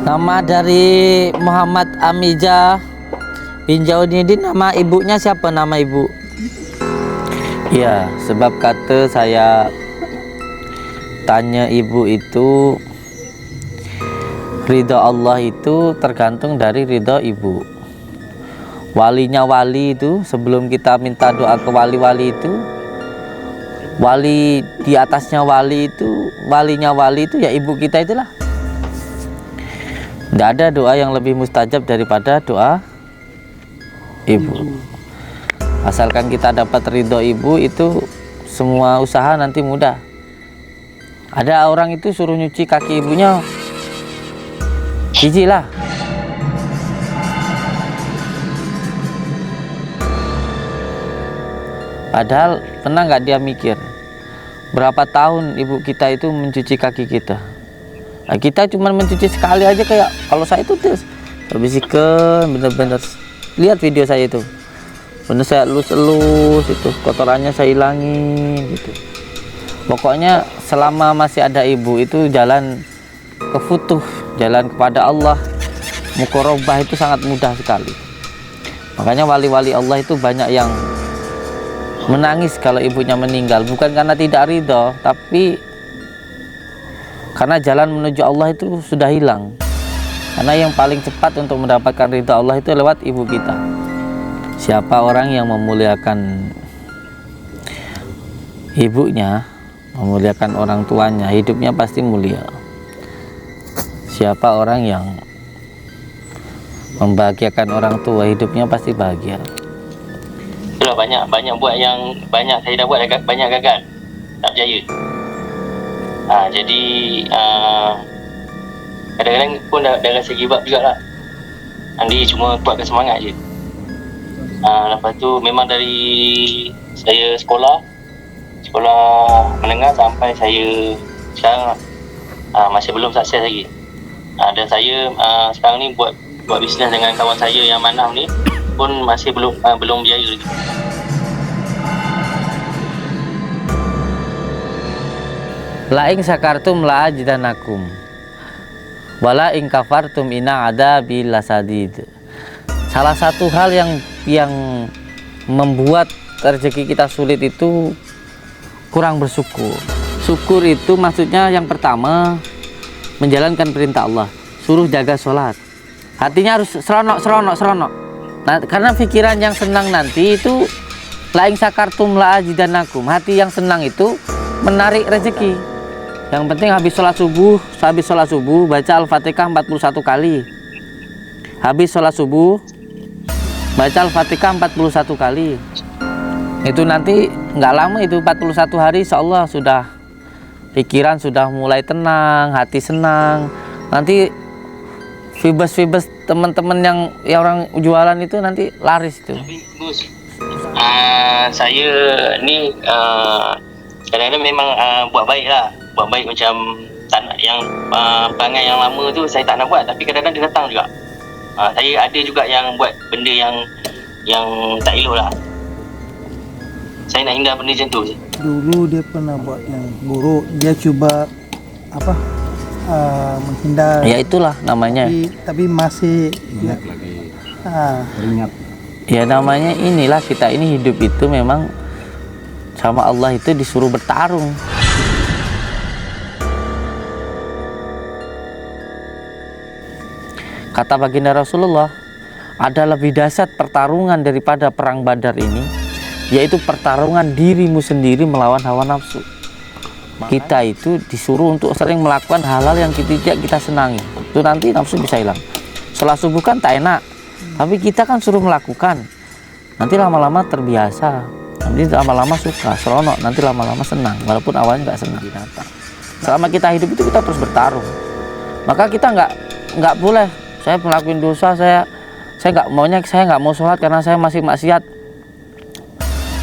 Nama dari Muhammad Amijah bin Jaunidin. Nama ibunya siapa, nama ibu? Ya, sebab kata saya tanya ibu itu, ridha Allah itu tergantung dari ridha ibu. Walinya wali itu, sebelum kita minta doa ke wali-wali itu, wali di atasnya wali itu, walinya wali itu ya ibu kita itulah. Tidak ada doa yang lebih mustajab daripada doa ibu. Asalkan kita dapat ridho ibu, itu semua usaha nanti mudah. Ada orang itu suruh nyuci kaki ibunya, jijik lah. Padahal pernah nggak dia mikir berapa tahun ibu kita itu mencuci kaki kita? Nah, kita cuma mencuci sekali aja, kayak kalau saya itu terus bersihkan bener-bener. Lihat video saya itu, bener saya elus-elus itu, kotorannya saya hilangin gitu. Pokoknya selama masih ada ibu itu jalan ke futuh, jalan kepada Allah, mukorobah itu sangat mudah sekali. Makanya wali-wali Allah itu banyak yang menangis kalau ibunya meninggal, bukan karena tidak ridho, tapi karena jalan menuju Allah itu sudah hilang. Karena yang paling cepat untuk mendapatkan ridho Allah itu lewat ibu kita. Siapa orang yang memuliakan ibunya, memuliakan orang tuanya, hidupnya pasti mulia. Siapa orang yang membahagiakan orang tua, hidupnya pasti bahagia. Itulah banyak buat yang banyak saya dah buat banyak gagal, tak berjaya. Jadi kadang-kadang pun dah rasa give up jugalah. Andi cuma kuatkan semangat je. Lepas tu memang dari saya sekolah menengah sampai saya sekarang masih belum sukses lagi. Dan saya sekarang ni buat bisnes dengan kawan saya yang Manaf ni pun masih belum berjaya lagi. La ing sakartum la ajidanakum wala ing kafartum inna adabi lasadid. Salah satu hal yang membuat rezeki kita sulit itu kurang bersyukur. Syukur itu maksudnya yang pertama menjalankan perintah Allah, suruh jaga sholat. Hatinya harus seronok. Nah, karena pikiran yang senang nanti itu la ing sakartum la ajidanakum. Hati yang senang itu menarik rezeki. Yang penting habis sholat subuh baca Al-Fatihah 41 kali. Habis sholat subuh baca Al-Fatihah 41 kali. Itu nanti nggak lama, itu 41 hari insyaallah sudah pikiran sudah mulai tenang, hati senang. Nanti fibes teman-teman yang orang jualan itu nanti laris itu. Tapi Gus, saya ni kadang-kadang memang buat baik macam tak nak yang perangai yang lama tu saya tak nak buat, tapi kadang-kadang dia datang juga. Saya ada juga yang buat benda yang tak elok lah. Saya nak hindar benda macam tu je. Dulu dia pernah buat yang buruk, dia cuba menghindar. Ya itulah namanya. Tapi masih ingat lagi. Teringat. Ya namanya inilah, kita ini hidup itu memang sama Allah itu disuruh bertarung. Kata baginda Rasulullah, ada lebih dahsyat pertarungan daripada perang Badar ini, yaitu pertarungan dirimu sendiri melawan hawa nafsu. Kita itu disuruh untuk sering melakukan hal-hal yang tidak kita senangi. Itu nanti nafsu bisa hilang. Sholat subuh kan tak enak, tapi kita kan suruh melakukan. Nanti lama-lama terbiasa, nanti lama-lama suka, seronok, nanti lama-lama senang, walaupun awalnya nggak senang. Selama kita hidup itu kita terus bertarung. Maka kita nggak boleh, saya melakukan dosa, saya nggak mau sholat karena saya masih maksiat.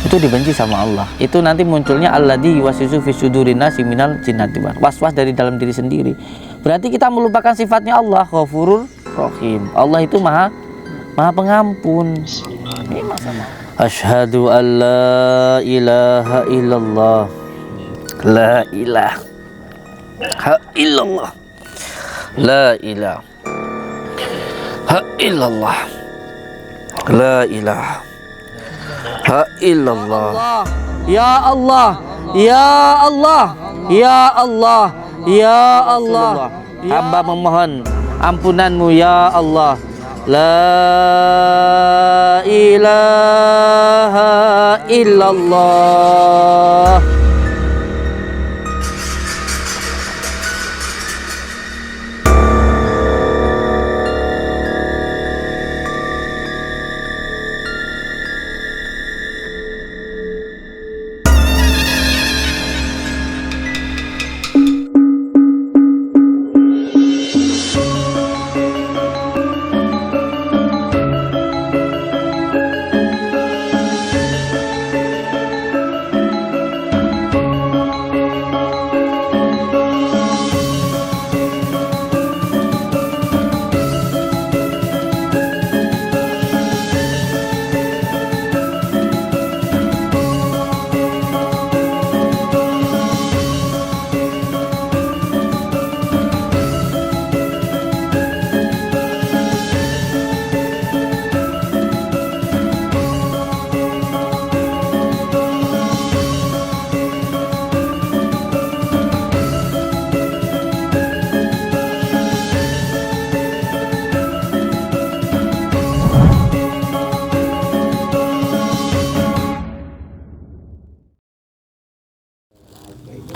Itu dibenci sama Allah. Itu nanti munculnya alladzi yuwaswisu fi sudurin nasi minal jinnati wan. Was-was dari dalam diri sendiri. Berarti kita melupakan sifatnya Allah, Ghafurur Rahim. Allah itu maha pengampun. Asyhadu an la ilaha illallah. La ilaha illallah. La ilaha illallah. La ilaha illallah. Ya Allah, ya Allah, ya Allah, ya Allah. Hamba memohon ampunanmu ya Allah. La ilaha illallah.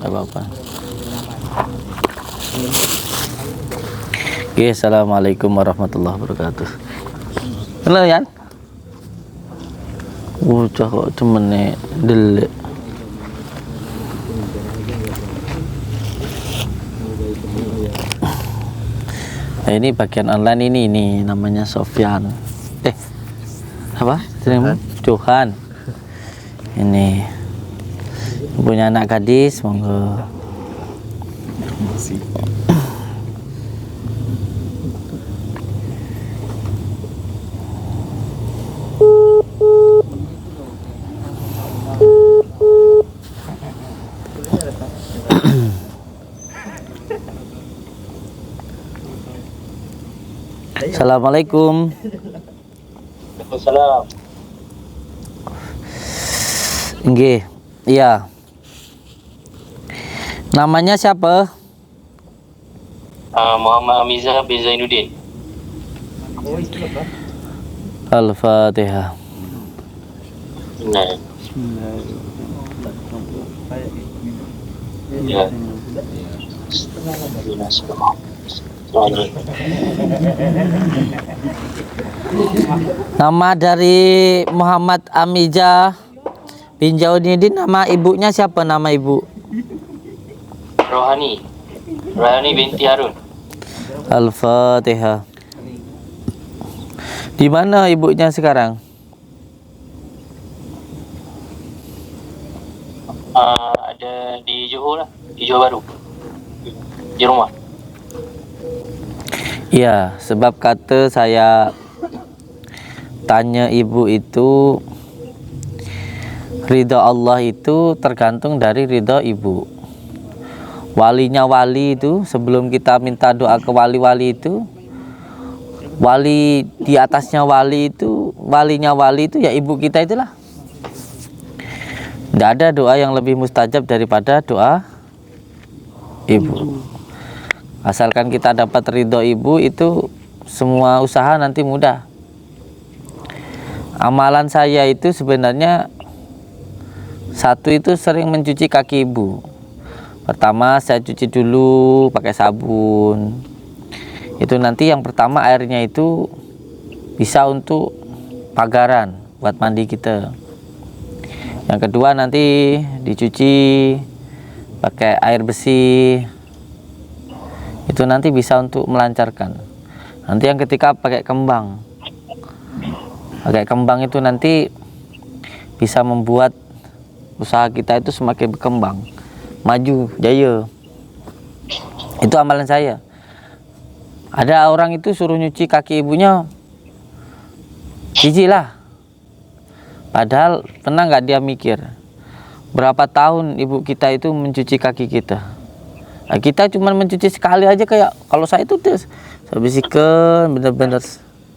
Apa-apa. Oke, assalamualaikum warahmatullahi wabarakatuh. Halo Yan. Bocah kok temene delik. Nah, ini bagian online ini namanya Sofyan. Apa? Johan. Ini punya anak gadis, monggo. Assalamualaikum. Waalaikumsalam. Nggih, iya. Namanya siapa? Muhammad Amiza bin Zainuddin. Al-Fatihah. Nah. Ya. Nama dari Muhammad Amiza bin Zainuddin, nama ibunya siapa nama ibu? Rohani binti Harun. Al-Fatihah. Di mana ibunya sekarang? Ada di Johor lah, di Johor Baru, di rumah. Iya, sebab kata saya tanya ibu itu, ridha Allah itu tergantung dari ridha ibu. Walinya wali itu, sebelum kita minta doa ke wali-wali itu, wali di atasnya wali itu, walinya wali itu ya ibu kita itulah. Tidak ada doa yang lebih mustajab daripada doa ibu. Asalkan kita dapat ridho ibu, itu semua usaha nanti mudah. Amalan saya itu sebenarnya satu itu sering mencuci kaki ibu. Pertama saya cuci dulu pakai sabun. Itu nanti yang pertama airnya itu bisa untuk pagaran buat mandi kita. Yang kedua nanti dicuci pakai air bersih. Itu nanti bisa untuk melancarkan. Nanti yang ketiga pakai kembang. Pakai kembang itu nanti bisa membuat usaha kita itu semakin berkembang, maju, jaya. Itu amalan saya. Ada orang itu suruh nyuci kaki ibunya, jijik lah. Padahal pernah nggak dia mikir berapa tahun ibu kita itu mencuci kaki kita? Nah, kita cuma mencuci sekali aja, kayak kalau saya itu saya bersihkan bener-bener.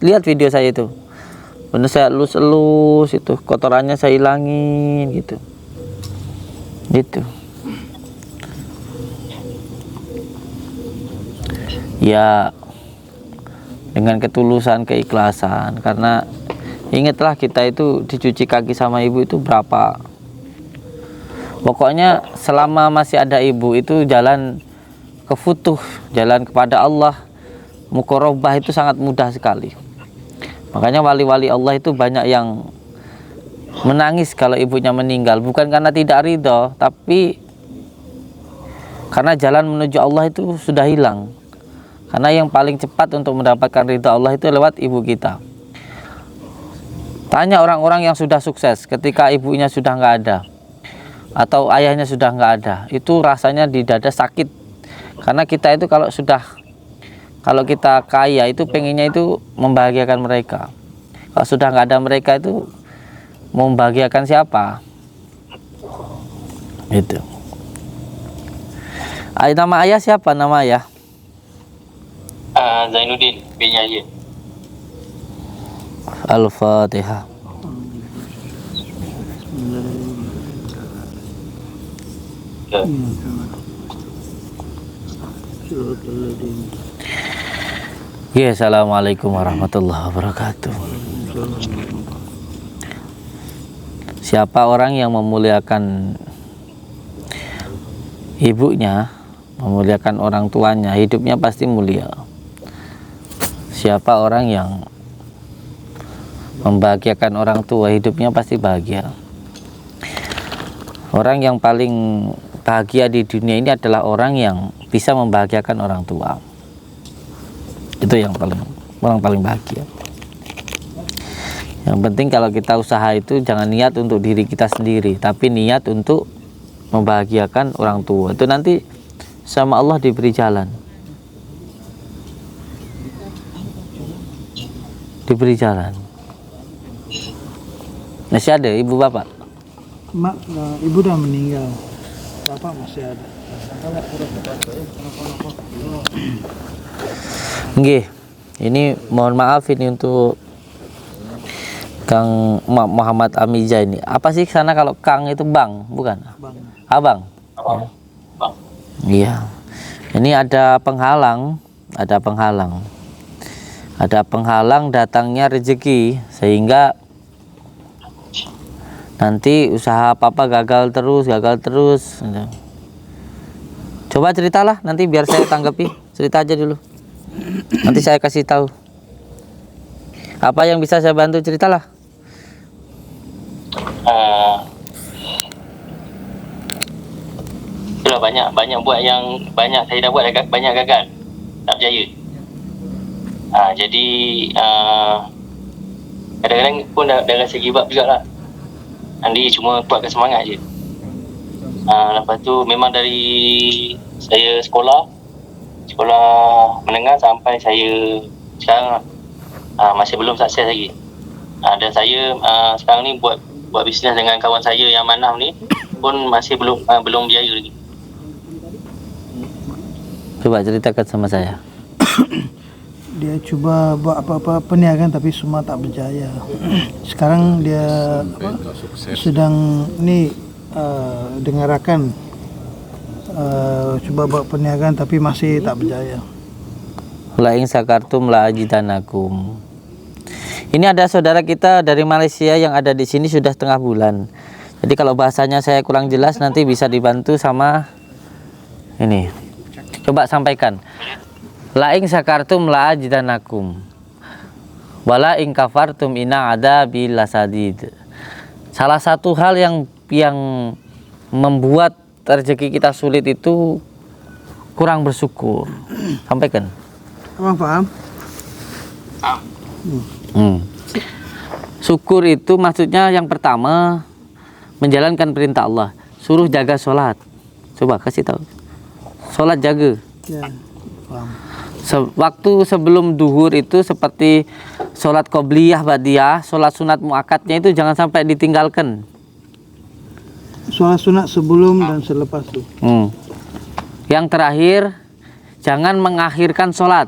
Lihat video saya itu, bener saya elus-elus itu, kotorannya saya hilangin gitu. Ya dengan ketulusan, keikhlasan, karena ingatlah kita itu dicuci kaki sama ibu itu berapa. Pokoknya selama masih ada ibu itu jalan ke futuh, jalan kepada Allah, muqarrabah itu sangat mudah sekali. Makanya wali-wali Allah itu banyak yang menangis kalau ibunya meninggal, bukan karena tidak ridho, tapi karena jalan menuju Allah itu sudah hilang. Karena yang paling cepat untuk mendapatkan ridho Allah itu lewat ibu kita. Tanya orang-orang yang sudah sukses ketika ibunya sudah nggak ada atau ayahnya sudah nggak ada, itu rasanya di dada sakit. Karena kita itu kalau kita kaya itu pengennya itu membahagiakan mereka. Kalau sudah nggak ada mereka itu mau membahagiakan siapa? Itu. Nama ayah siapa? Nama ayah? Zainuddin bin Yazid. Al-Fatihah. Ya, assalamualaikum warahmatullahi wabarakatuh. Siapa orang yang memuliakan ibunya, memuliakan orang tuanya, hidupnya pasti mulia. Siapa orang yang membahagiakan orang tua, hidupnya pasti bahagia. Orang yang paling bahagia di dunia ini adalah orang yang bisa membahagiakan orang tua. Itu yang orang paling bahagia. Yang penting kalau kita usaha itu jangan niat untuk diri kita sendiri, tapi niat untuk membahagiakan orang tua. Itu nanti sama Allah diberi jalan. Diberi jalan. Masih ada ibu bapak? Ibu udah meninggal, bapak masih ada. Nggih, ini mohon maaf ini untuk Kang Muhammad Amija ini. Apa sih sana kalau Kang itu Bang, bukan? Bang. Abang. Bang. Iya. Ini ada penghalang, ada penghalang datangnya rezeki, sehingga nanti usaha papa gagal terus. Coba ceritalah, nanti biar saya tanggapi. Cerita aja dulu, nanti saya kasih tahu apa yang bisa saya bantu. Ceritalah. Itulah banyak buat yang banyak saya dah buat banyak gagal, tak berjaya. Jadi kadang-kadang pun dah rasa give up jugalah. Nanti cuma kuatkan semangat je. Lepas tu memang dari saya sekolah menengah sampai saya sekarang masih belum sukses lagi. Dan saya sekarang ni buat bisnes dengan kawan saya yang Manaf ni pun masih belum berjaya lagi. Coba ceritakan sama saya. Dia coba buat apa-apa perniagaan tapi semua tak berjaya. Sekarang dia sedang dengarkan coba buat perniagaan tapi masih tak berjaya. La in sakartum la ajidanakum. Ini ada saudara kita dari Malaysia yang ada di sini sudah setengah bulan. Jadi kalau bahasanya saya kurang jelas nanti bisa dibantu sama ini. Coba sampaikan. La in sakartum la ajidanakum. Wala in kafartum inna adabi lasadid. Salah satu hal yang membuat rezeki kita sulit itu kurang bersyukur. Sampaikan. Abang paham? Syukur itu maksudnya yang pertama menjalankan perintah Allah, suruh jaga sholat. Coba kasih tahu, sholat jaga. Ya, paham. Waktu sebelum duhur itu seperti sholat qobliyah, ba'diyah, sholat sunat muakkadnya itu jangan sampai ditinggalkan. Sholat sunat sebelum dan selepas tu. Yang terakhir, jangan mengakhirkan sholat.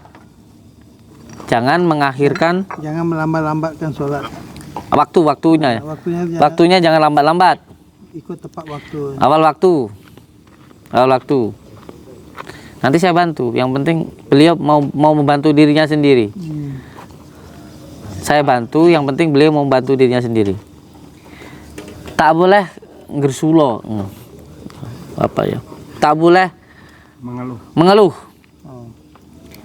Jangan mengakhirkan Jangan melambat-lambatkan sholat. waktunya. Waktunya jangan lambat-lambat. Ikut tepat waktu. Awal waktu. Nanti saya bantu. Yang penting beliau mau membantu dirinya sendiri. Saya bantu. Yang penting beliau mau membantu dirinya sendiri. Tak boleh gersulo. Apa ya? Tak boleh mengeluh. Oh.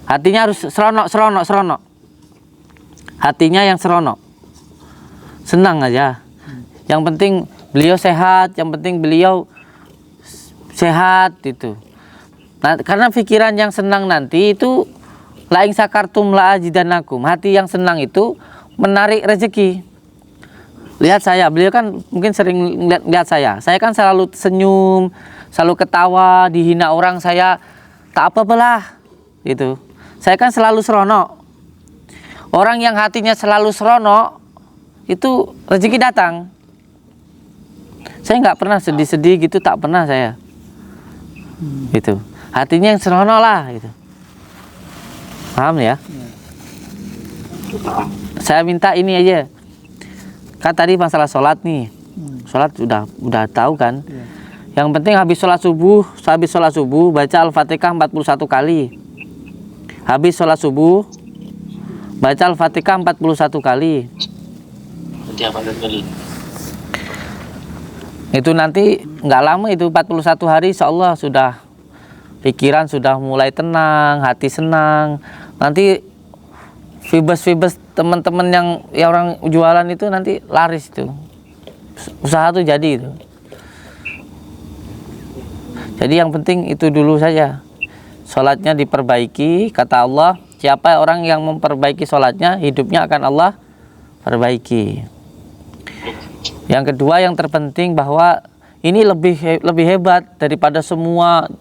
Hatinya harus seronok. Hatinya yang seronok. Senang aja. Yang penting beliau sehat, yang penting beliau sehat itu. Nah, karena pikiran yang senang nanti itu laing sakartum la ajidannakum. Hati yang senang itu menarik rezeki. Lihat saya, beliau kan mungkin sering lihat saya. Saya kan selalu senyum, selalu ketawa, dihina orang saya tak apa-apalah gitu. Saya kan selalu seronok. Orang yang hatinya selalu seronok itu rezeki datang. Saya nggak pernah sedih-sedih gitu, tak pernah saya. Gitu. Hatinya yang seronok lah gitu. Paham ya? Saya minta ini aja. Kan tadi masalah sholat nih. Sholat udah tahu kan? Yang penting habis sholat subuh baca Al-Fatihah 41 kali. Habis sholat subuh baca Al-Fatihah 41 kali. Itu nanti nggak lama itu 41 hari insyaallah sudah pikiran sudah mulai tenang, hati senang. Nanti fibes teman-teman yang orang jualan itu nanti laris itu. Usaha tuh jadi itu. Jadi yang penting itu dulu saja. Sholatnya diperbaiki, kata Allah, siapa orang yang memperbaiki sholatnya, hidupnya akan Allah perbaiki. Yang kedua yang terpenting bahwa ini lebih hebat daripada semua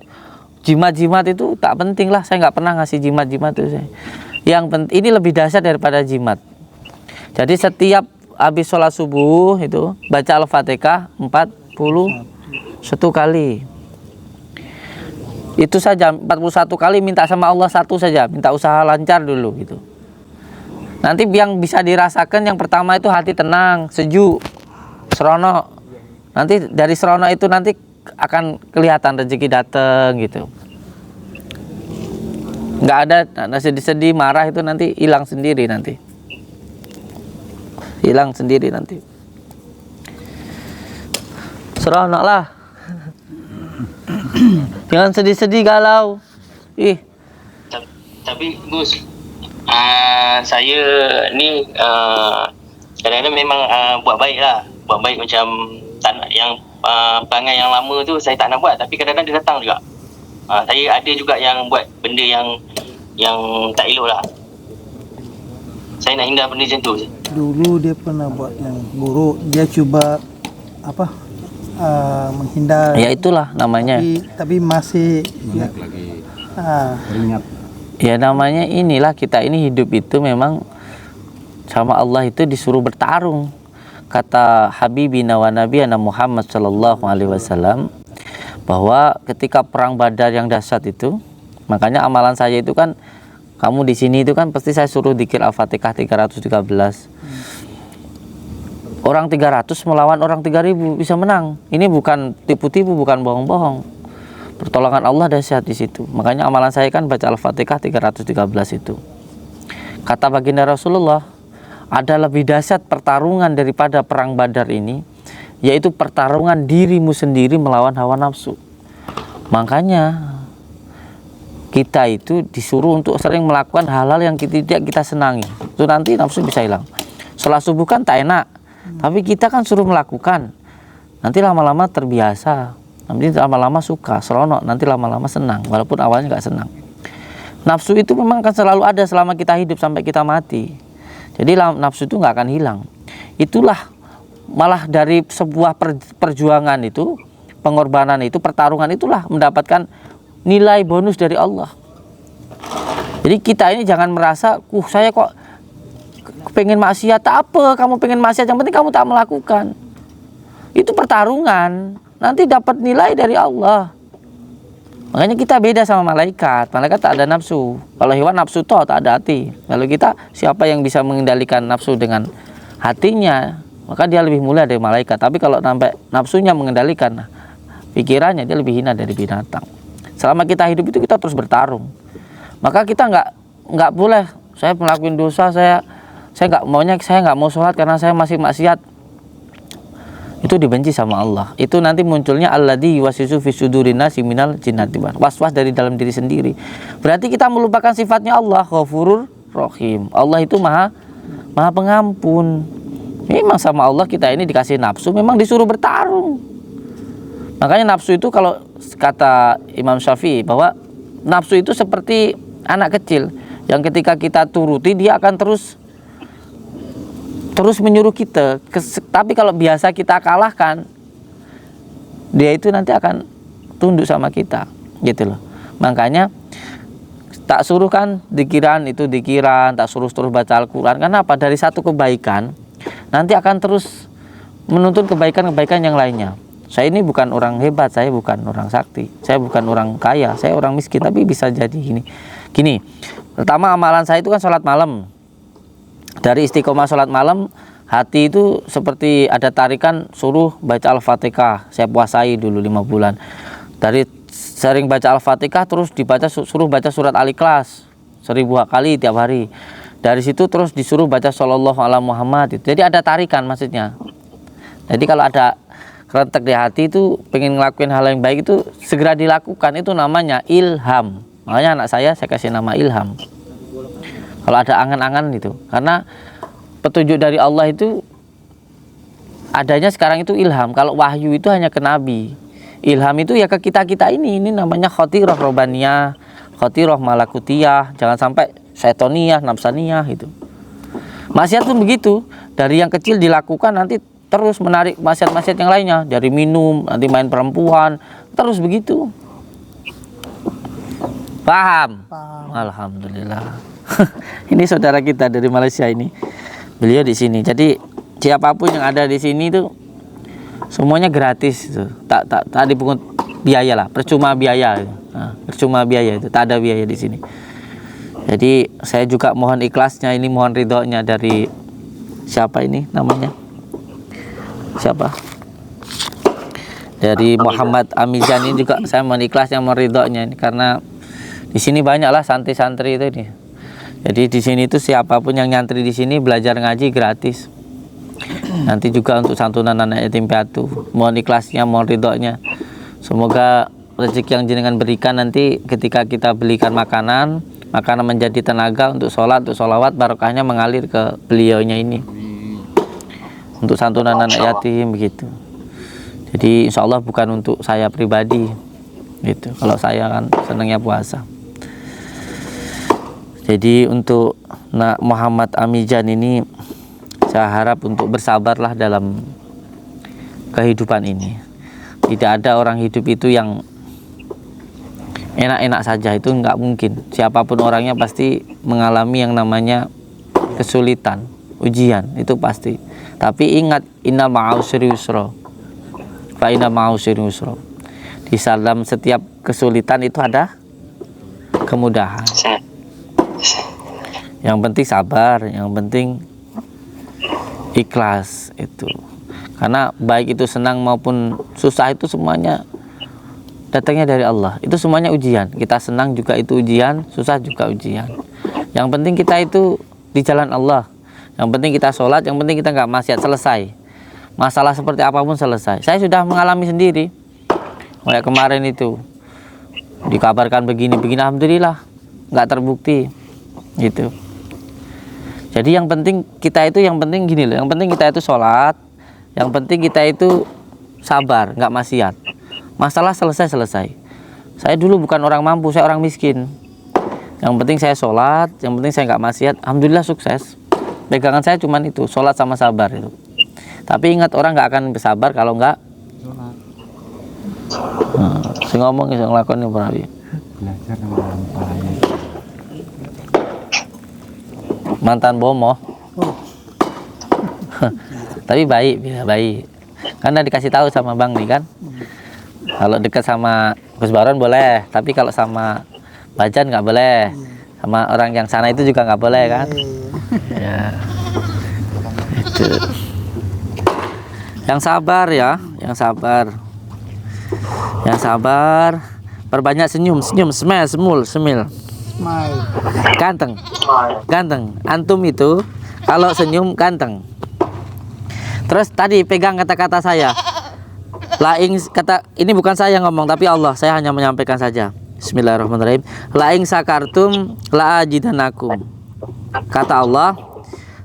jimat-jimat itu tak penting lah. Saya nggak pernah ngasih jimat-jimat itu. Yang penting ini lebih dahsyat daripada jimat. Jadi setiap habis sholat subuh itu baca Al-Fatihah 41 kali. Itu saja 41 kali, minta sama Allah satu saja, minta usaha lancar dulu gitu. Nanti yang bisa dirasakan yang pertama itu hati tenang, sejuk, seronok. Nanti dari seronok itu nanti akan kelihatan rezeki datang gitu. Nggak ada sedih-sedih, marah itu nanti hilang sendiri nanti. Hilang sendiri nanti. Seronok lah. Jangan sedih-sedih galau. Tapi Gus, saya ni kadang-kadang memang buat baik macam tak nak yang perangai yang lama tu saya tak nak buat, tapi kadang-kadang dia datang juga. Saya ada juga yang buat benda yang tak elok lah. Saya nak hindar benda macam tu. Dulu dia pernah buat yang buruk, dia cuba menghindar. Ya itulah namanya. Tapi masih lagi teringat. Ya namanya inilah kita ini hidup itu memang sama Allah itu disuruh bertarung. Kata Habibina wa Nabiyana Muhammad sallallahu alaihi wasallam bahwa ketika perang Badar yang dahsyat itu, makanya amalan saya itu kan kamu di sini itu kan pasti saya suruh dzikir Al-Fatihah 313. Orang 300 melawan orang 3000 bisa menang. Ini bukan tipu-tipu, bukan bohong-bohong. Pertolongan Allah dahsyat di situ. Makanya amalan saya kan baca Al-Fatihah 313 itu. Kata baginda Rasulullah, ada lebih dahsyat pertarungan daripada perang Badar ini, yaitu pertarungan dirimu sendiri melawan hawa nafsu. Makanya kita itu disuruh untuk sering melakukan hal-hal yang tidak kita senangi. Itu nanti nafsu bisa hilang. Sholat subuh kan tak enak, tapi kita kan suruh melakukan. Nanti lama-lama terbiasa, nanti lama-lama suka, seronok, nanti lama-lama senang, walaupun awalnya nggak senang. Nafsu itu memang kan selalu ada selama kita hidup sampai kita mati. Jadi nafsu itu nggak akan hilang. Itulah malah dari sebuah perjuangan itu, pengorbanan itu, pertarungan itulah mendapatkan nilai bonus dari Allah. Jadi kita ini jangan merasa, saya kok pengen maksiat. Tak apa, kamu pengen maksiat, yang penting kamu tak melakukan. Itu pertarungan, nanti dapat nilai dari Allah. Makanya kita beda sama malaikat. Malaikat tak ada nafsu. Kalau hewan nafsu toh tak ada hati. Kalau kita, siapa yang bisa mengendalikan nafsu dengan hatinya, maka dia lebih mulia dari malaikat. Tapi kalau sampai nafsunya mengendalikan pikirannya, dia lebih hina dari binatang. Selama kita hidup itu kita terus bertarung. Maka kita nggak boleh, saya melakukan dosa, saya nggak mau sholat karena saya masih maksiat. Itu dibenci sama Allah. Itu nanti munculnya alladzi yuwaswisu fi sudurin nasi minal jinnati wan nas. Was-was dari dalam diri sendiri. Berarti kita melupakan sifatnya Allah, Ghafurur Rahim. Allah itu maha pengampun. Memang sama Allah kita ini dikasih nafsu, memang disuruh bertarung. Makanya nafsu itu, kalau kata Imam Syafi'i, bahwa nafsu itu seperti anak kecil yang ketika kita turuti dia akan terus menyuruh kita. Tapi kalau biasa kita kalahkan, dia itu nanti akan tunduk sama kita, gitu loh. Makanya tak suruh kan dikiran itu dikiran, tak suruh terus baca Al-Quran. Karena apa? Dari satu kebaikan nanti akan terus menuntun kebaikan-kebaikan yang lainnya. Saya ini bukan orang hebat, saya bukan orang sakti, saya bukan orang kaya, saya orang miskin, tapi bisa jadi gini. Pertama, amalan saya itu kan sholat malam. Dari istiqomah sholat malam, hati itu seperti ada tarikan suruh baca Al-Fatihah. Saya puasai dulu 5 bulan. Dari sering baca Al-Fatihah, terus suruh baca surat Al-Ikhlas 1000 kali tiap hari. Dari situ terus disuruh baca Shallallahu Alaihi Muhammad. Jadi ada tarikan maksudnya. Jadi kalau ada kerentek di hati itu pengen ngelakuin hal yang baik, itu segera dilakukan. Itu namanya ilham. Makanya anak saya kasih nama Ilham. Kalau ada angan-angan itu, karena petunjuk dari Allah itu adanya sekarang itu ilham. Kalau wahyu itu hanya ke nabi. Ilham itu ya ke kita ini namanya khotirah robaniyah, khotirah malakutiyah. Jangan sampai syaitoniyah, nafsaniyah itu. Maksiat pun begitu. Dari yang kecil dilakukan nanti terus menarik maksiat-maksiat yang lainnya. Dari minum, nanti main perempuan, terus begitu. Paham? Alhamdulillah. Ini saudara kita dari Malaysia ini. Beliau di sini. Jadi siapapun yang ada di sini itu semuanya gratis itu. Tak dipungut biaya lah, percuma biaya. Percuma biaya itu, tak ada biaya di sini. Jadi saya juga mohon ikhlasnya ini, mohon ridhonya dari siapa ini namanya? Siapa? Dari Muhammad Amizan ini juga saya mohon ikhlasnya, mohon ridhonya ini, karena di sini banyaklah santri-santri itu nih. Jadi di sini itu siapapun yang nyantri di sini belajar ngaji gratis. Nanti juga untuk santunan anak yatim piatu. Mohon ikhlasnya, mohon ridhonya. Semoga rezeki yang jenengan berikan nanti ketika kita belikan makanan menjadi tenaga untuk sholat, untuk sholawat, barokahnya mengalir ke beliaunya ini. Untuk santunan anak yatim begitu. Jadi insya Allah bukan untuk saya pribadi gitu. Kalau saya kan senangnya puasa. Jadi untuk Muhammad Amijan ini saya harap untuk bersabarlah dalam kehidupan ini. Tidak ada orang hidup itu yang enak-enak saja, itu nggak mungkin. Siapapun orangnya pasti mengalami yang namanya kesulitan, ujian, itu pasti. Tapi ingat, inna ma'usri yusra, fa inna ma'usri yusra. Di dalam setiap kesulitan itu ada kemudahan. Yang penting sabar, yang penting ikhlas itu. Karena baik itu senang maupun susah itu semuanya datangnya dari Allah. Itu semuanya ujian. Kita senang juga itu ujian, susah juga ujian. Yang penting kita itu di jalan Allah. Yang penting kita sholat, yang penting kita nggak maksiat, selesai. Masalah seperti apapun selesai. Saya sudah mengalami sendiri. Kayak kemarin itu dikabarkan begini, alhamdulillah nggak terbukti gitu. Jadi yang penting kita itu, yang penting gini loh, yang penting kita itu sholat, yang penting kita itu sabar, nggak maksiat. Masalah selesai. Saya dulu bukan orang mampu, saya orang miskin. Yang penting saya sholat, yang penting saya nggak maksiat, alhamdulillah sukses. Pegangan saya cuman itu, sholat sama sabar itu. Tapi ingat, orang nggak akan bersabar kalau nggak sholat. Saya ngomong, saya ngelakuin ini pernah. Belajar sama orang tuanya. Mantan bomoh. Tapi baik. Karena dikasih tahu sama Bang nih kan. Kalau dekat sama Gus Baron boleh, tapi kalau sama Bajan nggak boleh. Sama orang yang sana itu juga nggak boleh kan? Ya. Itu. Yang sabar ya, yang sabar. Yang sabar. Perbanyak senyum, smile, semul, semil. Smile. Ganteng. Ganteng. Antum itu kalau senyum ganteng. Terus tadi pegang kata-kata saya. Laing kata ini bukan saya yang ngomong tapi Allah, saya hanya menyampaikan saja. Bismillahirrahmanirrahim. Laing sakartum la ajidanakum. Kata Allah,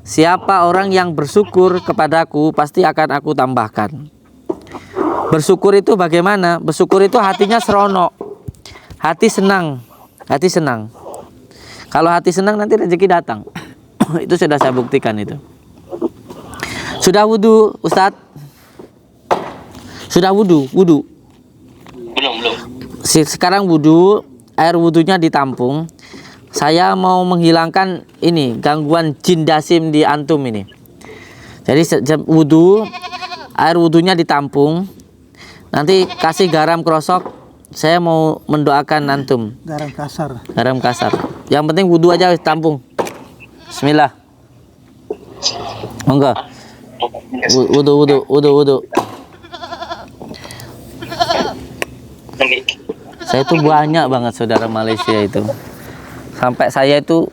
siapa orang yang bersyukur kepadaku pasti akan aku tambahkan. Bersyukur itu bagaimana? Bersyukur itu hatinya seronok. Hati senang. Hati senang. Kalau hati senang nanti rezeki datang. Itu sudah saya buktikan itu. Sudah wudu, Ustadz? Sudah wudu? Belum. Sekarang wudu, air wudunya ditampung. Saya mau menghilangkan ini gangguan jin dasim di antum ini. Jadi wudu, air wudunya ditampung. Nanti kasih garam krosok. Saya mau mendoakan antum. Garam kasar. Garam kasar. Yang penting wudu aja tampung. Bismillah. Monggo. Wudu. Saya itu banyak banget saudara Malaysia itu. Sampai saya itu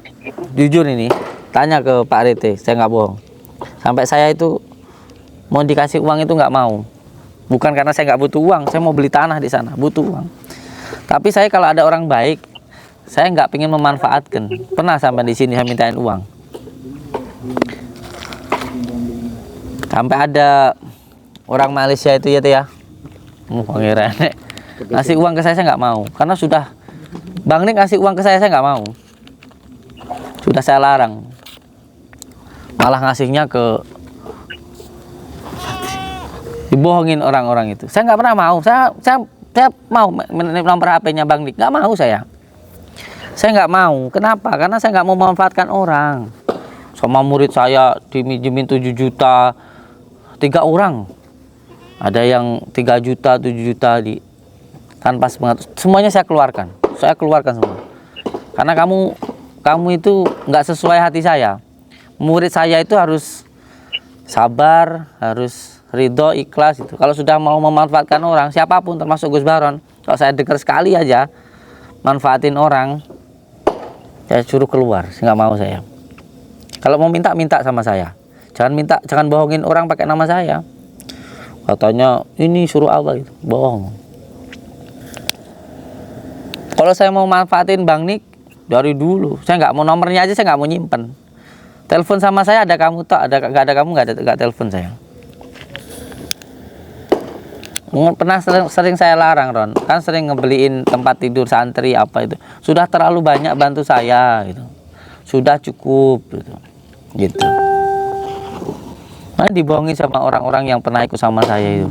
jujur ini, tanya ke Pak Rete, saya nggak bohong. Sampai saya itu mau dikasih uang itu nggak mau. Bukan karena saya nggak butuh uang, saya mau beli tanah di sana, butuh uang. Tapi saya kalau ada orang baik, saya nggak pengen memanfaatkan. Pernah sampai di sini saya mintain uang. Sampai ada orang Malaysia itu ya, pangeran ngasih uang ke saya nggak mau, karena sudah Bang Nik ngasih uang ke saya nggak mau, sudah saya larang, malah ngasihnya ke dibohongin orang-orang itu. Saya nggak pernah mau, saya mau nomor HP-nya Bang Nik, nggak mau saya nggak mau. Kenapa? Karena saya nggak mau memanfaatkan orang. Sama murid saya diminjemin 7 juta 3 orang, ada yang 3 juta 7 juta tanpa semangat, semuanya saya keluarkan semua. Karena kamu itu nggak sesuai hati saya. Murid saya itu harus sabar, harus ridho, ikhlas itu. Kalau sudah mau memanfaatkan orang, siapapun termasuk Gus Baron, kalau saya dengar sekali aja manfaatin orang, saya suruh keluar, nggak mau saya. Kalau mau minta sama saya, jangan bohongin orang pakai nama saya. Katanya ini suruh apa gitu, bohong. Kalau saya mau manfaatin Bang Nik dari dulu, saya nggak mau nomornya aja, saya nggak mau nyimpen. Telepon sama saya ada kamu tak, nggak ada kamu nggak telepon saya. Pernah sering saya larang, Ron, kan sering ngebeliin tempat tidur santri apa itu, sudah terlalu banyak bantu saya gitu, sudah cukup gitu. Nah, dibohongi sama orang-orang yang pernah ikut sama saya itu.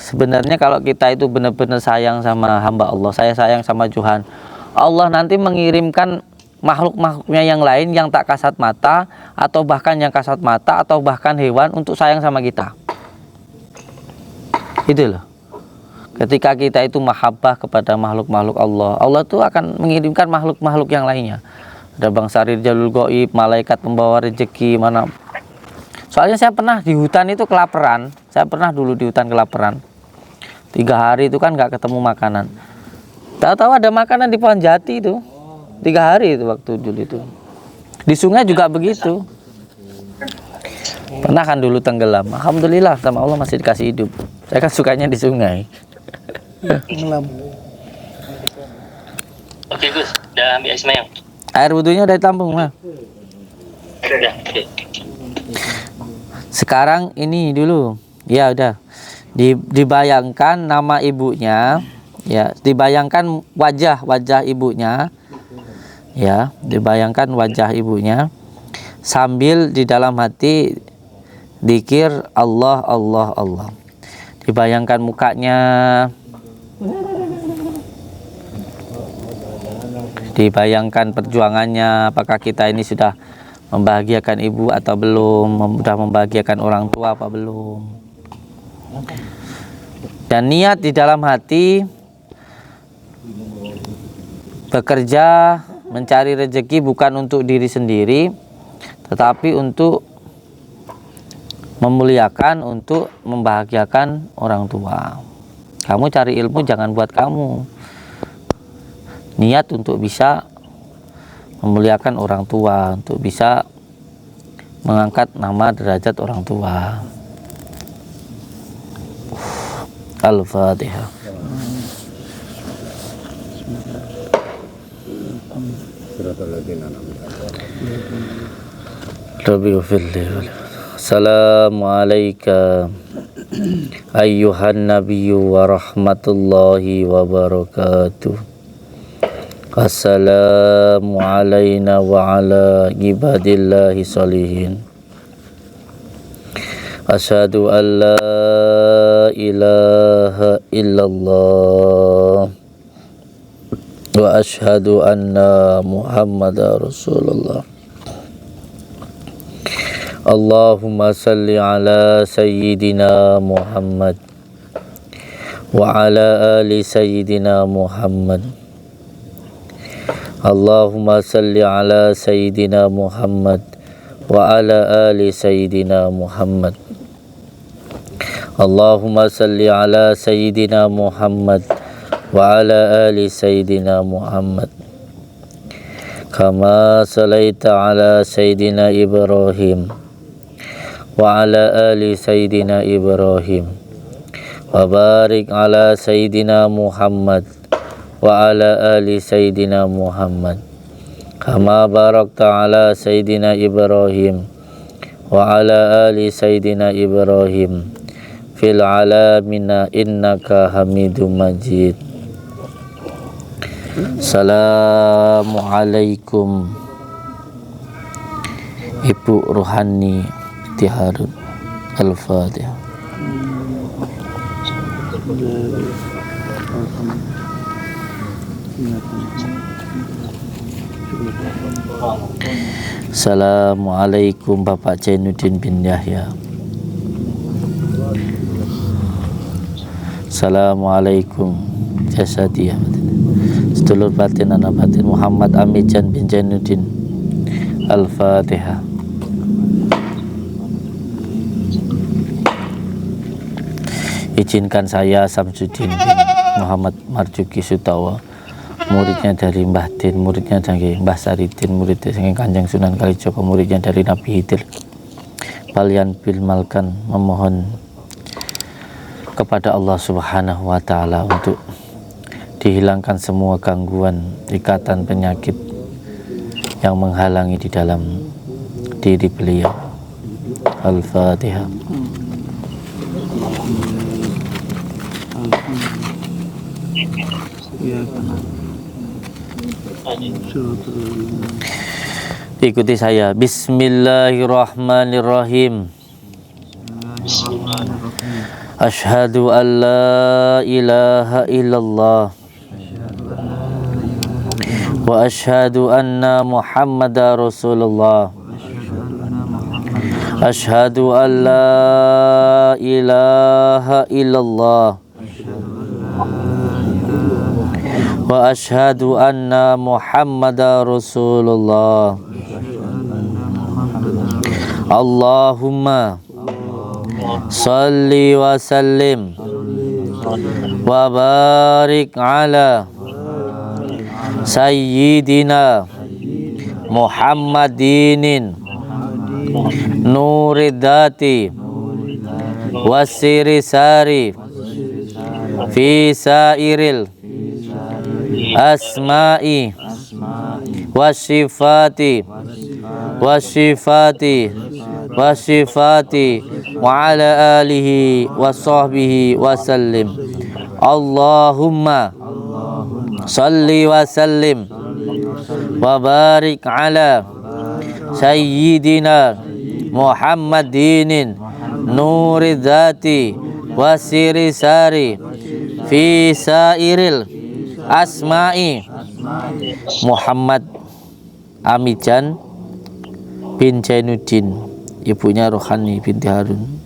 Sebenarnya kalau kita itu benar-benar sayang sama hamba Allah, saya sayang sama Tuhan, Allah nanti mengirimkan makhluk-makhluknya yang lain yang tak kasat mata, atau bahkan yang kasat mata, atau bahkan hewan untuk sayang sama kita. Itu loh. Ketika kita itu mahabbah kepada makhluk-makhluk Allah, Allah tuh akan mengirimkan makhluk-makhluk yang lainnya. Ada bangsa Jalul Goib, malaikat pembawa rezeki, mana. Soalnya saya pernah di hutan itu kelaparan. Saya pernah dulu di hutan kelaparan. 3 hari itu kan nggak ketemu makanan. Tahu-tahu ada makanan di pohon jati itu. 3 hari itu waktu dulu itu. Di sungai juga begitu. Pernah kan dulu tenggelam. Alhamdulillah sama Allah masih dikasih hidup. Saya kan sukanya di sungai. Tenggelam. Oke Gus, dah ambil air semayang. Air wudhunya udah ditampung mah. Dah. Okay. Sekarang ini dulu. Ya udah. Dibayangkan nama ibunya, ya, dibayangkan wajah ibunya. Ya, dibayangkan wajah ibunya sambil di dalam hati zikir Allah Allah Allah. Dibayangkan mukanya, dibayangkan perjuangannya, apakah kita ini sudah membahagiakan ibu atau belum, sudah membahagiakan orang tua apa belum. Dan niat di dalam hati bekerja mencari rezeki bukan untuk diri sendiri, tetapi untuk memuliakan, untuk membahagiakan orang tua. Kamu cari ilmu jangan buat kamu, niat untuk bisa memuliakan orang tua, untuk bisa mengangkat nama derajat orang tua. Al-Fatihah. Rabbi ghfirli. Assalamualaikum ayyuhan nabiyyu wa rahmatullahi wa barakatuh. Assalamu alayna wa ala ibadillahi salihin. Asyhadu an la ilaha illallah wa asyhadu anna Muhammadar Rasulullah. Allahumma salli ala sayyidina Muhammad wa ala ali sayyidina Muhammad. Allahumma salli ala sayyidina Muhammad wa ala ali sayyidina Muhammad. Allahumma salli ala sayyidina Muhammad wa ala ali sayyidina Muhammad. Kama salaita ala sayyidina Ibrahim wa ala ali sayyidina Ibrahim. Wa barik ala sayyidina Muhammad wa ala ali sayyidina Muhammad kama barakta ala sayyidina Ibrahim wa ala ali sayyidina Ibrahim fil alamina innaka Hamidum Majid. Assalamualaikum Ibu Rohani Tiharun. Al-Fatihah. Assalamualaikum Bapak Jainuddin bin Yahya. Assalamualaikum Jasadiyah, sedulur batin anak batin Muhammad Amijan bin Jainuddin. Al-Fatihah. Izinkan saya Samsudin bin Muhammad Marjuki Sutawa, muridnya dari Mbah Din, muridnya dari Mbah Saridin, muridnya dari Kanjeng Sunan Kalijogo, muridnya dari Nabi Hidir, Palian bil Malkan, memohon kepada Allah Subhanahu wa Ta'ala untuk dihilangkan semua gangguan, ikatan, penyakit yang menghalangi di dalam diri beliau. Al-Fatihah. Ikuti saya. Bismillahirrahmanirrahim. Asyhadu an la ilaha illallah wa asyhadu anna Muhammadar Rasulullah. Asyhadu an la ilaha illallah wa asyhadu anna Muhammadar Rasulullah. Allahumma salli wa sallim wa barik ala sayyidina Muhammadinin nuridati wasiri sari fi sairil asma'i wasifati wa ala alihi wa sahbihi wa sallim. Allahumma salli wa sallim wa barik ala sayyidina Muhammadinin nuridati wasiri sari fi sairil asma'i. Muhammad Amijan bin Jainuddin, ibunya Rohani binti Harun,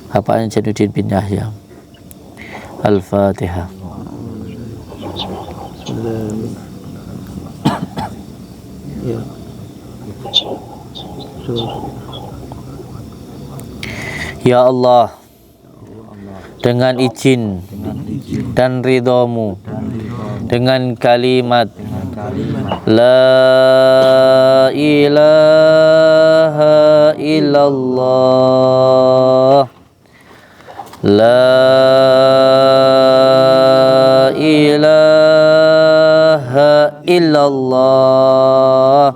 bapaknya Jainuddin bin Yahya. Al-Fatihah. Ya. Ya Allah, dengan izin dan ridhamu, dengan kalimat La ilaha illallah, La ilaha illallah,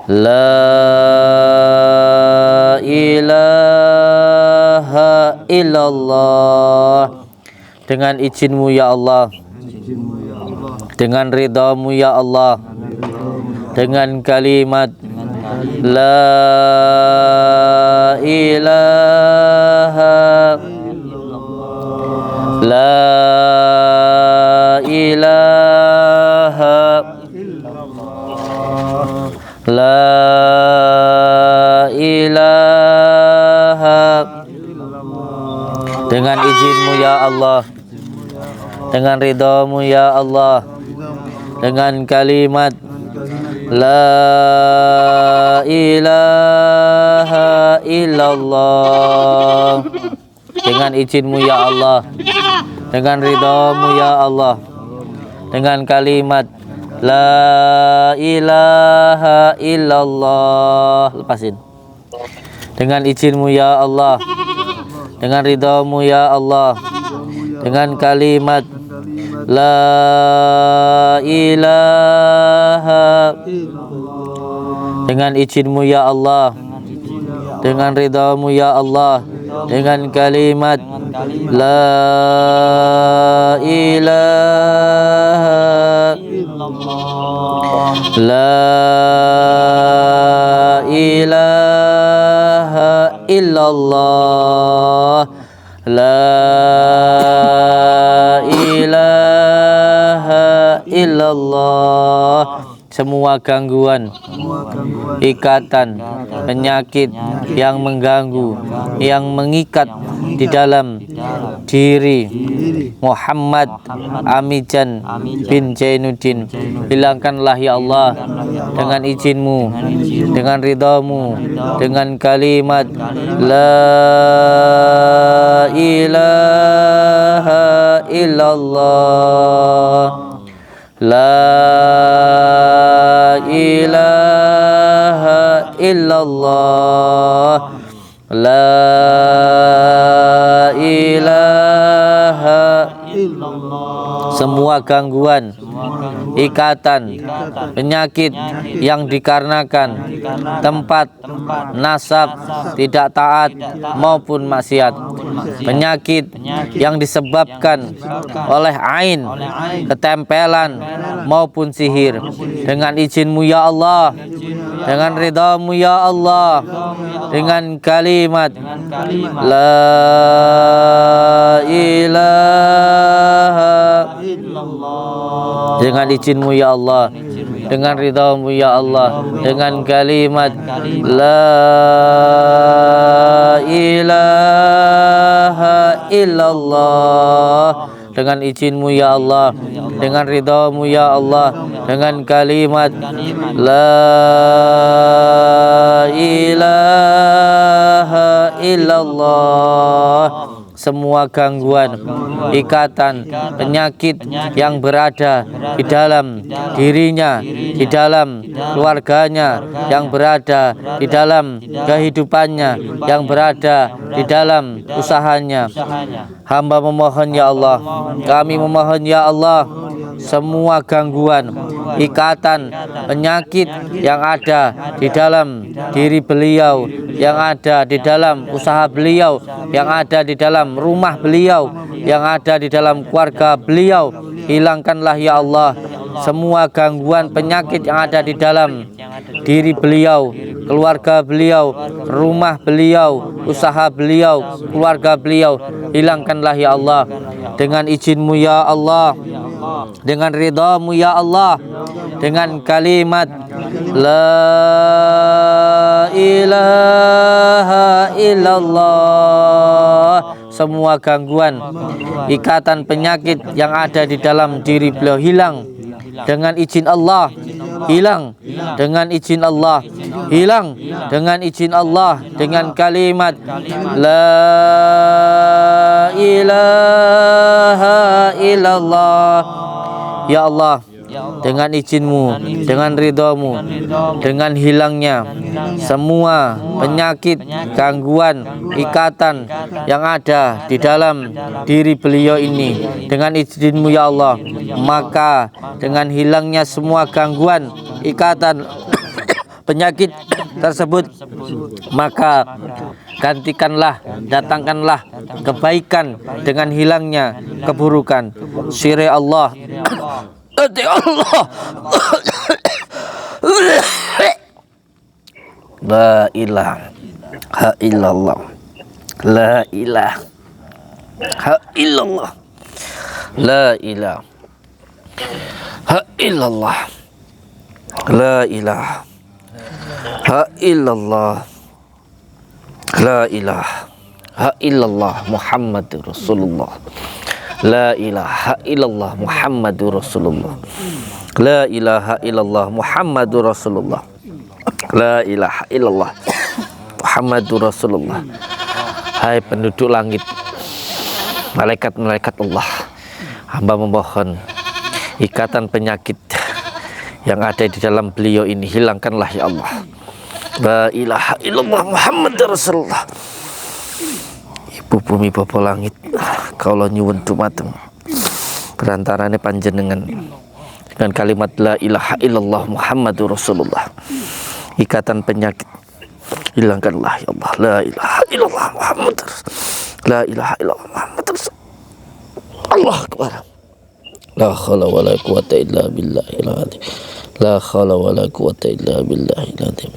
La ilaha illallah. Dengan izinmu ya Allah, dengan ridhamu ya Allah, dengan kalimat La ilaha, La ilaha, La ilaha. Dengan izinmu ya Allah, dengan ridhamu ya Allah, dengan kalimat La ilaha illallah. Dengan izinmu ya Allah, dengan ridhamu ya Allah, dengan kalimat La ilaha illallah. Lepasin. Dengan izinmu ya Allah, dengan ridhamu ya Allah, dengan kalimat La ilaha, dengan izinmu ya Allah, dengan ridhamu ya Allah, dengan kalimat La ilaha, La ilaha illallah, La ilaha illallah. Semua gangguan, ikatan, penyakit yang mengganggu, yang mengikat di dalam diri Muhammad Amijan bin Jainuddin, hilangkanlah ya Allah dengan izinmu, dengan ridhamu, dengan kalimat La ilaha illallah, La ilaha illallah, La ilaha illallah. Semua gangguan, ikatan, penyakit yang dikarenakan tempat, nasab, tidak taat maupun maksiat, penyakit yang disebabkan oleh ain, ketempelan maupun sihir, dengan izinmu ya Allah, dengan ridhamu ya Allah, dengan kalimat La ilaha, dengan izinmu ya Allah, dengan ridhamu ya Allah, dengan kalimat La ilaha illallah, dengan izinmu ya Allah, dengan ridhamu ya Allah, dengan kalimat La ilaha illallah. Semua gangguan, ikatan, penyakit yang berada di dalam dirinya, di dalam keluarganya, yang berada di dalam kehidupannya, yang berada di dalam usahanya. Hamba memohon ya Allah, kami memohon ya Allah, semua gangguan, ikatan, penyakit yang ada di dalam diri beliau, yang ada di dalam usaha beliau, yang ada di dalam rumah beliau, yang ada di dalam keluarga beliau, hilangkanlah ya Allah semua gangguan penyakit yang ada di dalam diri beliau, keluarga beliau, rumah beliau, usaha beliau, keluarga beliau, hilangkanlah ya Allah dengan izinmu ya Allah, dengan ridhamu ya Allah, dengan kalimat La ilaha illallah. Semua gangguan, ikatan penyakit yang ada di dalam diri beliau hilang dengan izin Allah, hilang dengan izin Allah, hilang dengan izin Allah, dengan kalimat La ilaha illallah. Ya Allah, dengan izinmu, dengan ridhamu, dengan hilangnya semua penyakit, gangguan, ikatan yang ada di dalam diri beliau ini, dengan izinmu ya Allah, maka dengan hilangnya semua gangguan, ikatan, penyakit tersebut, maka gantikanlah, datangkanlah kebaikan dengan hilangnya keburukan. Syirik Allah, Allah. La ilaha illallah. La ilaha illallah. La ilaha illallah. La ilaha illallah. La ilaha illallah Muhammadur Rasulullah. La ilaha illallah Muhammadur Rasulullah. La ilaha illallah Muhammadur Rasulullah. La ilaha illallah Muhammadur Rasulullah. Hai penduduk langit, malaikat-malaikat Allah, hamba memohon ikatan penyakit yang ada di dalam beliau ini hilangkanlah ya Allah. La ilaha illallah Muhammadur Rasulullah. Ibu bumi bapa langit, kaulah nyuwun dumateng perantarane panjenengan dengan kalimat la ilaha illallah Muhammadur Rasulullah. Ikatan penyakit hilangkanlah ya Allah. La ilaha illallah Muhammadur Rasulullah. La ilaha illallah Muhammadur Rasulullah. Allah akbar. La haula wala quwata illa billahil azim. La haula wala quwata illa billahil azim.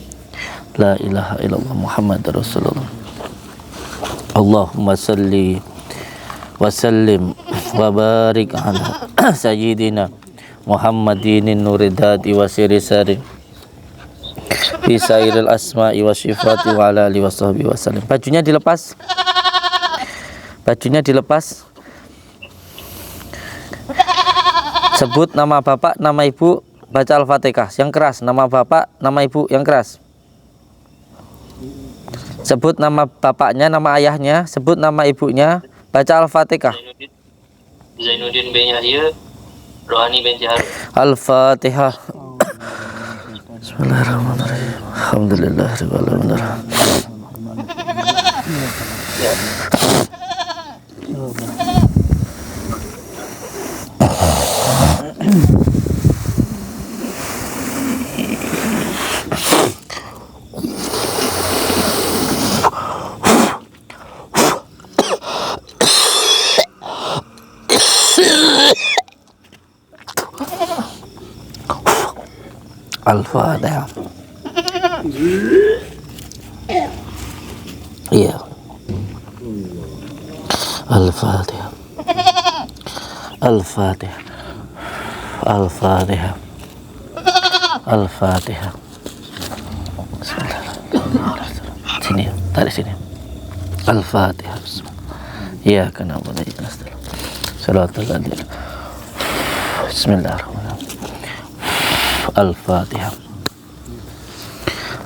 La ilaha illallah Muhammadur Rasulullah. Allahumma salli wa sallim wa barik ala sayyidina Muhammadin nuridati wa sirisari bisairil asma'i wa syifati wa ala alihi wa sahbihi wa sallim. Bajunya dilepas. Bajunya dilepas. Sebut nama bapak, nama ibu, baca Al-Fatihah yang keras. Nama bapak, nama ibu yang keras. Sebut nama bapaknya, nama ayahnya, sebut nama ibunya, baca Al-Fatihah. Zainuddin bin Yahya, Rohani bin Jahar. Al-Fatihah. Bismillahirrahmanirrahim. Alhamdulillahirabbil alamin. Al-Fatihah. Iya. Al-Fatihah. Al-Fatihah. Al-Fatihah. Al-Fatihah. Sini, tarik sini. Al-Fatihah. Iya, kenapa tadi Salatul Ladil. Bismillahirrahmanirrahim. Al-Fatihah.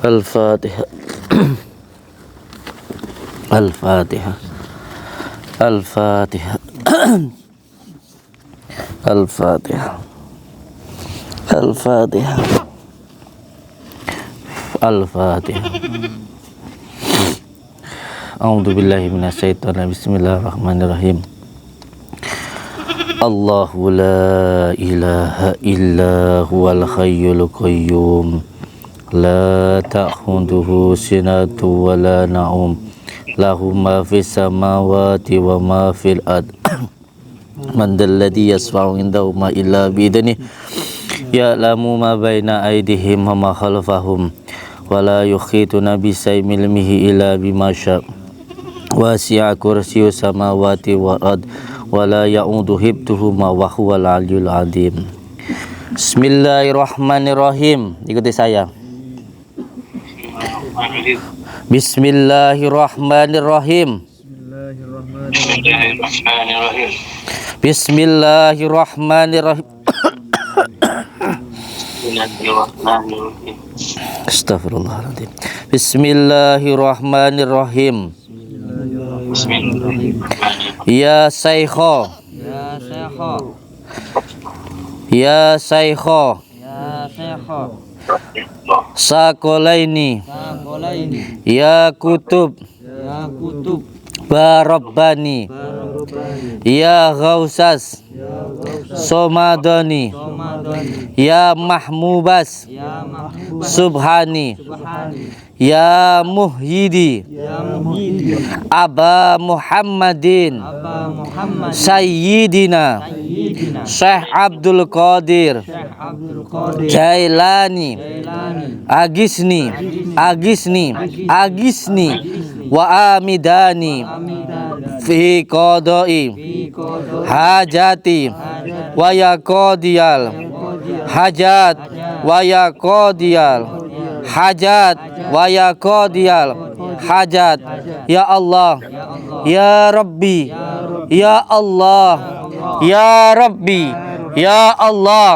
Al-Fatihah. Al-Fatihah. Al-Fatihah. Al-Fatihah. Al-Fatihah. Al-Fatihah. A'udzu billahi minasyaitonir rajim. Bismillahirrahmanirrahim. Allahu la ilaha illa huwal hayyul qayyum la ta'khudhuhu sinatun wa la na'um lahu ma fis samawati wa ma fil ard man dzalladzi yashfa'u indahu ma illa bi'idhnihi ya'lamu ma baina aydihim wa ma khalfahum wa la yuhituna bi shay'in min ilmihi illa bima syaa' wasi'a kursiyyus samawati wal ard wala ya'udu hibtuhuma wa huwal aliyyul azim. Bismillahirrahmanirrahim. Ikuti saya. Bismillahirrahmanirrahim. Bismillahirrahmanirrahim. Bismillahirrahmanirrahim. Bismillahirrahmanirrahim. Astagfirullahaladzim. Bismillahirrahmanirrahim. Bismillahirrahmanirrahim. Ya Saykho. Ya Saykho. Sakolaini. Ya Kutub. Barabbani. Ya Ghausas. Somadani. Ya Mahmubas. Subhani. Ya Muhyidi. Aba Muhammadin. Sayyidina Syekh Abdul Qadir Jailani Agisni wa amidani fi qadai hajati wa yaqdiyal hajat wa yaqdiyal hajat wa yaqdiyal hajat. Ya Allah, ya Rabbi, ya Allah, ya Rabbi, ya Allah,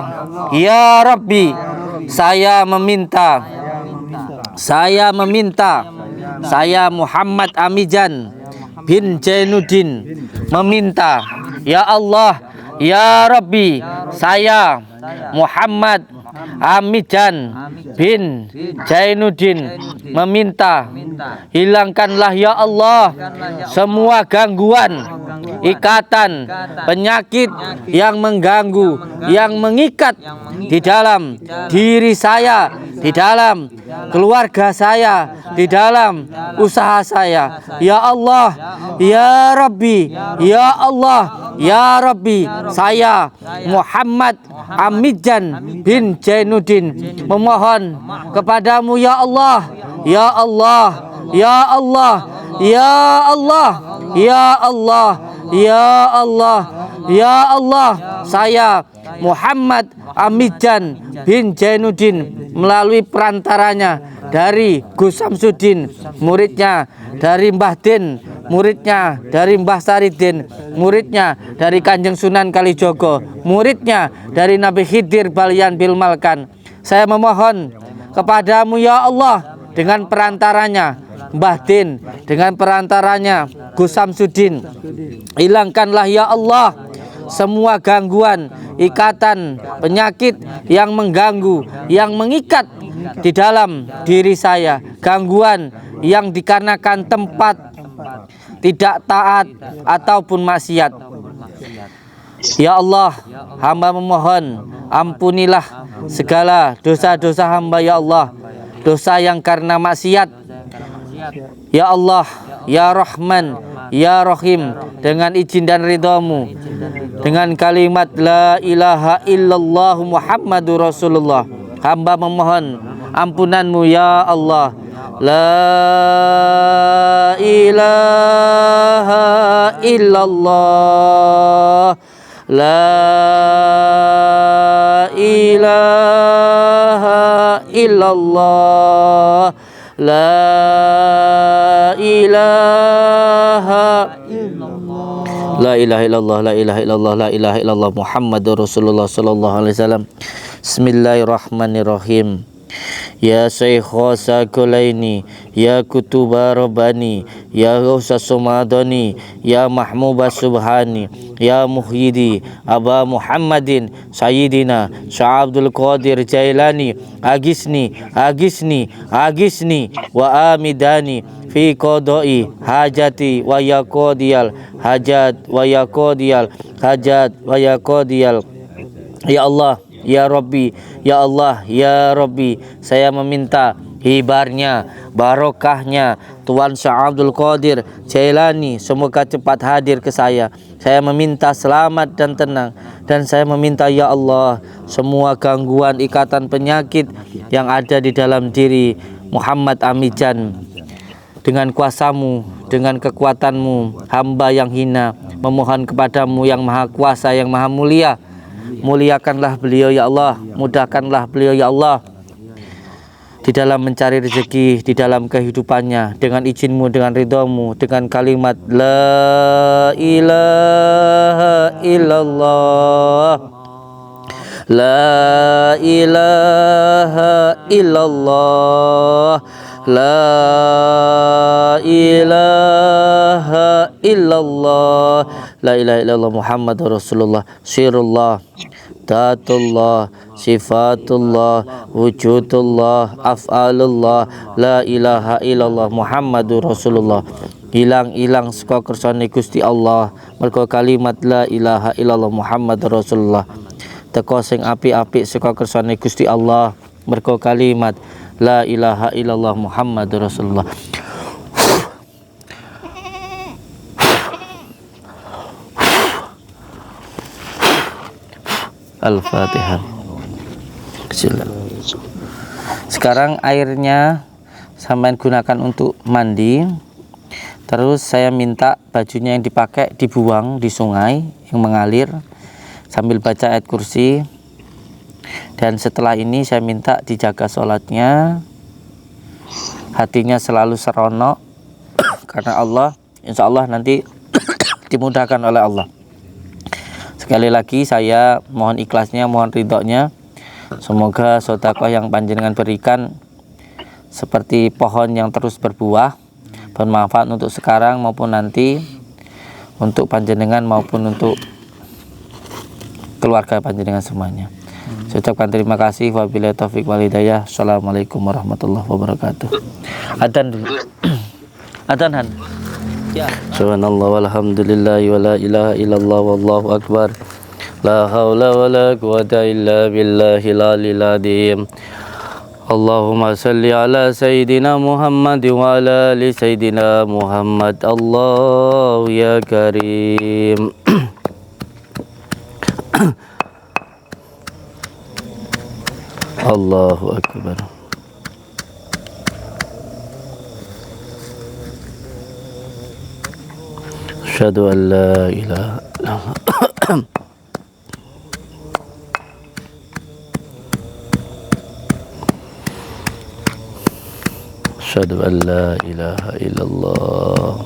ya Rabbi, saya meminta, saya Muhammad Amijan bin Jainuddin meminta, ya Allah, ya Rabbi, saya Muhammad Amijan bin Jainuddin meminta, hilangkanlah ya Allah semua gangguan, ikatan, penyakit yang mengganggu, yang mengikat di dalam diri saya, di dalam keluarga saya, di dalam usaha saya. Ya Allah, ya Rabbi, ya Allah, ya Rabbi, saya Muhammad Amijan bin Jainuddin memohon kepadamu ya Allah, ya Allah, ya Allah, ya Allah, ya Allah, ya Allah, ya Allah, saya Muhammad Amijan bin Jainuddin melalui perantaranya dari Gus Samsudin, muridnya dari Mbah Din, muridnya dari Mbah Saridin, muridnya dari Kanjeng Sunan Kalijogo, muridnya dari Nabi Khidir Balian Bilmalkan. Saya memohon kepadamu ya Allah dengan perantaranya Mbah Din, dengan perantaranya Gus Samsudin, hilangkanlah ya Allah semua gangguan, ikatan, penyakit yang mengganggu, yang mengikat di dalam diri saya, gangguan yang dikarenakan tempat tidak taat ataupun maksiat. Ya Allah, hamba memohon ampunilah segala dosa-dosa hamba ya Allah, dosa yang karena maksiat. Ya Allah, ya Rahman, ya Rahim, dengan izin dan ridhamu, dengan kalimat la ilaha illallah Muhammadur Rasulullah, hamba memohon ampunanmu ya Allah. La ilaha illallah, la ilaha illallah, la ilaha illallah, la ilaha illallah, la ilaha illallah, la ilaha illallah Muhammadur Rasulullah sallallahu alaihi wasallam. Bismillahirrahmanirrahim. Ya Saykho Sakolaini, ya Kutuba Rabbani, ya Ghausas Somadani, ya Mahmuba Subhani, ya Muhyidi Aba Muhammadin Sayyidina Syekh Abdul Qadir Jailani Agisni wa amidani fi qadai hajati wa yaqdiyal hajat wa yaqdiyal hajat wa yaqdiyal. Ya Allah, ya Rabbi, ya Allah, ya Rabbi, saya meminta hibarnya, barokahnya Tuan Syekh Abdul Qadir Jailani semoga cepat hadir ke saya. Saya meminta selamat dan tenang, dan saya meminta ya Allah semua gangguan, ikatan, penyakit yang ada di dalam diri Muhammad Amijan, dengan kuasamu, dengan kekuatanmu, hamba yang hina memohon kepadamu yang maha kuasa, yang maha mulia, muliakanlah beliau ya Allah, mudahkanlah beliau ya Allah di dalam mencari rezeki, di dalam kehidupannya, dengan izin-Mu, dengan ridho-Mu, dengan kalimat la ilaha illallah, la ilaha illallah, la ilaha illallah, la ilaha illallah Muhammadur Rasulullah, sirullah, Datullah, sifatullah, wujudullah, af'alullah, la ilaha illallah Muhammadur Rasulullah. Hilang-hilang saka kersane Gusti Allah mergo kalimat la ilaha illallah Muhammadur Rasulullah. Teko sing apik-apik saka kersane Gusti Allah mergo kalimat la ilaha illallah Muhammadur Rasulullah. Al-Fatihah. Sekarang airnya sampean gunakan untuk mandi. Terus saya minta bajunya yang dipakai dibuang di sungai yang mengalir sambil baca ayat kursi. Dan setelah ini saya minta dijaga sholatnya, hatinya selalu seronok karena Allah, insya Allah nanti dimudahkan oleh Allah. Sekali lagi saya mohon ikhlasnya, mohon ridhonya. Semoga sedekah yang panjenengan berikan seperti pohon yang terus berbuah, bermanfaat untuk sekarang maupun nanti, untuk panjenengan maupun untuk keluarga panjenengan semuanya. Saya ucapkan terima kasih. Wabillahi taufiq wal hidayah. Assalamualaikum warahmatullahi wabarakatuh. Adzan dulu. Adzan Han. Ya. Subhanallah walhamdulillah wa la ilaha illallah wallahu akbar. La haula wa la quwata illa billahil aliyil azim. Allahumma salli ala sayyidina Muhammad wa ala ali sayyidina Muhammad. Allah ya karim. Allahu akbar. Asyhadu an la ilaha illallah. Asyhadu an la ilaha illallah.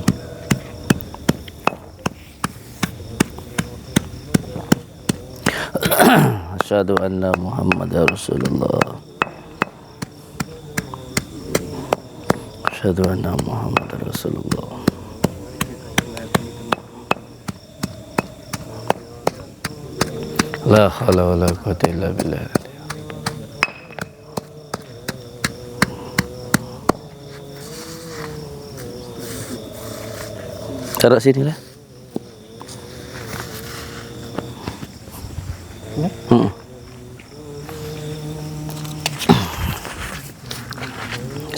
Asyhadu anna Muhammadar Rasulullah. Asyhadu anna Muhammadar Rasulullah. La haula wala quwwata illa billah. Taruh sini lah.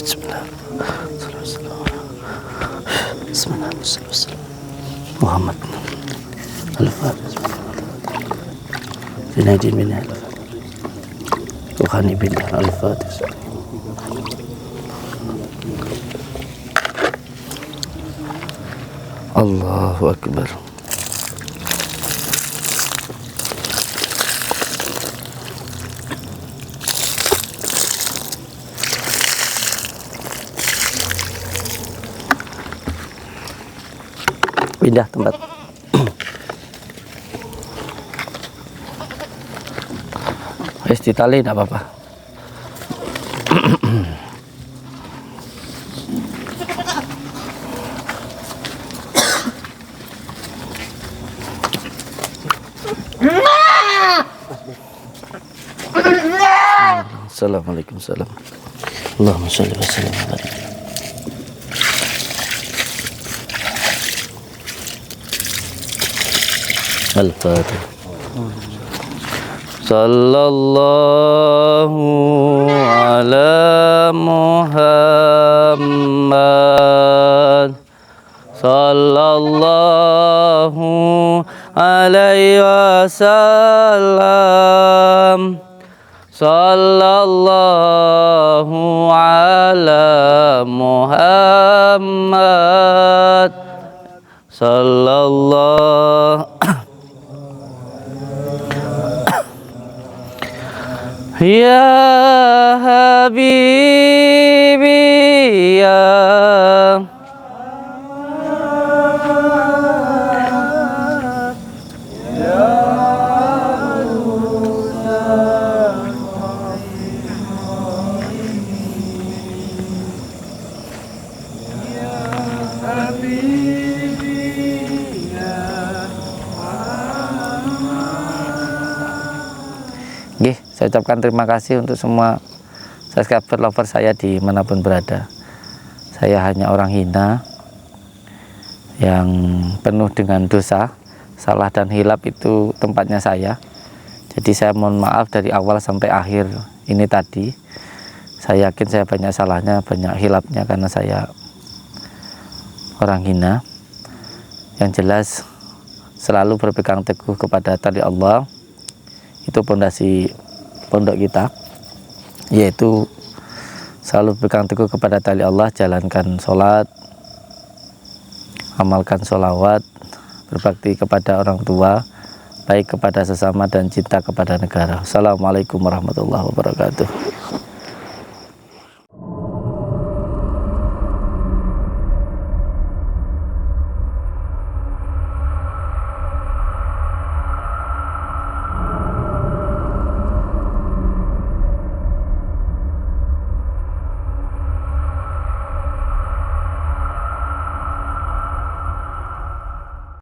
Bismillah. Muhammad Al-Fatihah. Sinajin bin Al-Fatihah. Tuhani bin Al-Fatihah. Allahu Akbar. Pindah tempat. Wes ditali enggak apa-apa. Assalamualaikum salam. Allahumma shalli wa sallim ala Al-Fatihah. Sallallahu ala Muhammad. Sallallahu alaihi wasallam. Sallallahu ala Muhammad. Sallallahu Ya Habibi ya Nggih, saya ucapkan terima kasih untuk semua subscriber lover saya dimanapun berada. Saya hanya orang hina yang penuh dengan dosa, salah dan hilap itu tempatnya saya. Jadi saya mohon maaf dari awal sampai akhir ini tadi. Saya yakin saya banyak salahnya, banyak hilapnya karena saya orang hina. Yang jelas selalu berpegang teguh kepada tali Allah. Itu pondasi pondok kita, yaitu selalu berpegang teguh kepada tali Allah, jalankan sholat, amalkan sholawat, berbakti kepada orang tua, baik kepada sesama dan cinta kepada negara. Assalamualaikum warahmatullahi wabarakatuh.